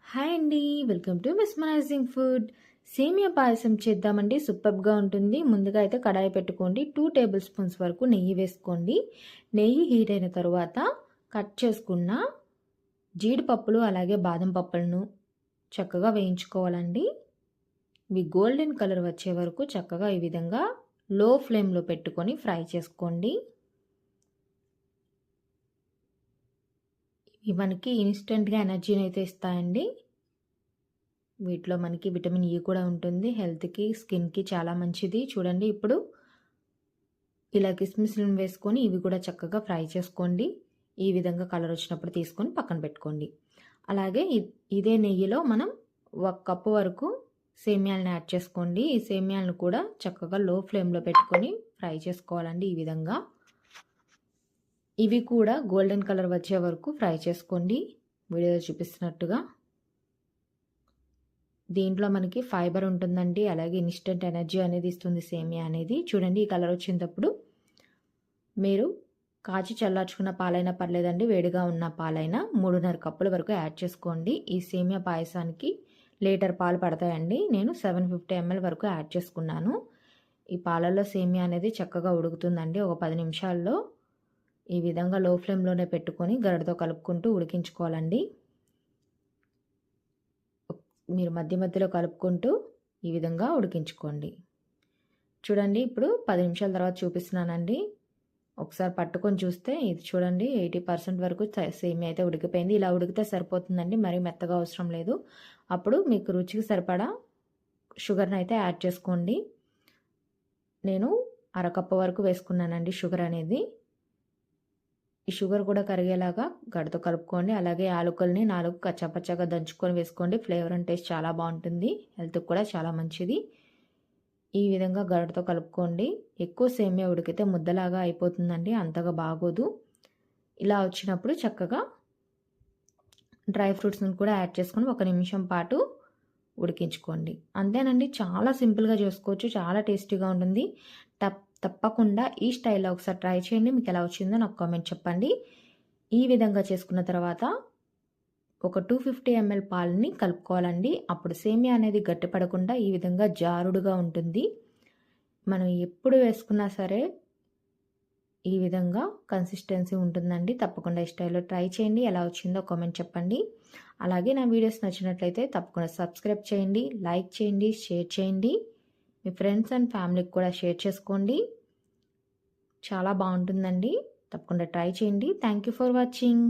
Hi అండి. Welcome to mesmerizing food. Semiya payasam చేద్దామండి. సూపర్‌గా ఉంటుంది. ముందుగా అయితే కడాయి పెట్టుకోండి. 2 టేబుల్ స్పూన్స్ వరకు నెయ్యి వేసుకోండి. నెయ్యి హీట్ అయిన తరువాత కట్ చేసుకున్న జీడిపప్పులు అలాగే బాదం పప్పులను చక్కగా వేయించుకోవాలండి. ఇవి గోల్డెన్ కలర్ వచ్చే వరకు చక్కగా ఈ విధంగా లో ఫ్లేమ్‌లో పెట్టుకొని ఫ్రై చేసుకోండి. ఇవి మనకి ఇన్‌స్టంట్‌గా ఎనర్జీని అయితే ఇస్తాయండి. వీటిలో మనకి విటమిన్ ఈ కూడా ఉంటుంది. హెల్త్‌కి, స్కిన్‌కి చాలా మంచిది. చూడండి ఇప్పుడు ఇలా కిస్మిస్‌లను వేసుకొని ఇవి కూడా చక్కగా ఫ్రై చేసుకోండి. ఈ విధంగా కలర్ వచ్చినప్పుడు తీసుకొని పక్కన పెట్టుకోండి. అలాగే ఇదే నెయ్యిలో మనం 1 కప్పు వరకు సేమియాలను యాడ్ చేసుకోండి. ఈ సేమియాలను కూడా చక్కగా లో ఫ్లేమ్‌లో పెట్టుకొని ఫ్రై చేసుకోవాలండి ఈ విధంగా. ఇవి కూడా గోల్డెన్ కలర్ వచ్చే వరకు ఫ్రై చేసుకోండి వీడియోలో చూపిస్తున్నట్టుగా. దీంట్లో మనకి ఫైబర్ ఉంటుందండి. అలాగే ఇన్‌స్టంట్ ఎనర్జీ అనేది ఇస్తుంది సేమియా అనేది. చూడండి ఈ కలర్ వచ్చేటప్పుడు మీరు కాచి చల్లార్చుకున్న పాలైనా పర్లేదండి. వేడిగా ఉన్న పాలైనా 3:30 కప్పుల వరకు యాడ్ చేసుకోండి. ఈ సేమియా పాయసానికి లీటర్ పాలు పడతాయండి. నేను 750 ml వరకు యాడ్ చేసుకున్నాను. ఈ పాలల్లో సేమియా అనేది చక్కగా ఉడుకుతుందండి. ఒక 10 నిమిషాల్లో ఈ విధంగా లో ఫ్లేమ్‌లోనే పెట్టుకొని గరిటెతో కలుపుకుంటూ ఉడికించుకోవాలండి. మీరు మధ్య మధ్యలో కలుపుకుంటూ ఈ విధంగా ఉడికించుకోండి. చూడండి ఇప్పుడు 10 నిమిషాల తర్వాత చూపిస్తున్నానండి. ఒకసారి పట్టుకొని చూస్తే ఇది చూడండి 80% వరకు సేమియా అయితే ఉడికిపోయింది. ఇలా ఉడికితే సరిపోతుందండి. మరీ మెత్తగా అవసరం లేదు. అప్పుడు మీకు రుచికి సరిపడా షుగర్‌ని అయితే యాడ్ చేసుకోండి. నేను అరకప్పు వరకు వేసుకున్నానండి షుగర్ అనేది. ఈ షుగర్ కూడా కరిగేలాగా గరిటెతో కలుపుకోండి. అలాగే యాలకుల్ని 4 కచ్చాపచ్చాగా దంచుకొని వేసుకోండి. ఫ్లేవర్ అండ్ టేస్ట్ చాలా బాగుంటుంది. హెల్త్‌కి కూడా చాలా మంచిది. ఈ విధంగా గరిటెతో కలుపుకోండి. ఎక్కువ సేమియా ఉడికితే ముద్దలాగా అయిపోతుందండి. అంతగా బాగోదు. ఇలా వచ్చినప్పుడు చక్కగా డ్రై ఫ్రూట్స్‌ని కూడా యాడ్ చేసుకొని 1 నిమిషం పాటు ఉడికించుకోండి. అంతేనండి. చాలా సింపుల్‌గా చేసుకోవచ్చు. చాలా టేస్టీగా ఉంటుంది. తప్పకుండా ఈ స్టైల్‌లో ఒకసారి ట్రై చేయండి. మీకు ఎలా వచ్చిందో నాకు కామెంట్ చెప్పండి. ఈ విధంగా చేసుకున్న తర్వాత ఒక 250 ml పాలని కలుపుకోవాలండి. అప్పుడు సేమియా అనేది గట్టిపడకుండా ఈ విధంగా జారుడుగా ఉంటుంది. మనం ఎప్పుడు వేసుకున్నా సరే ఈ విధంగా కన్సిస్టెన్సీ ఉంటుందండి. తప్పకుండా ఈ స్టైల్‌లో ట్రై చేయండి. ఎలా వచ్చిందో కామెంట్ చెప్పండి. అలాగే నా వీడియోస్ నచ్చినట్లయితే తప్పకుండా సబ్స్క్రైబ్ చేయండి, లైక్ చేయండి, షేర్ చేయండి. మీ ఫ్రెండ్స్ అండ్ ఫ్యామిలీకి కూడా షేర్ చేసుకోండి. చాలా బాగుంటుందండి. తప్పకుండా ట్రై చేయండి. Thank you for watching.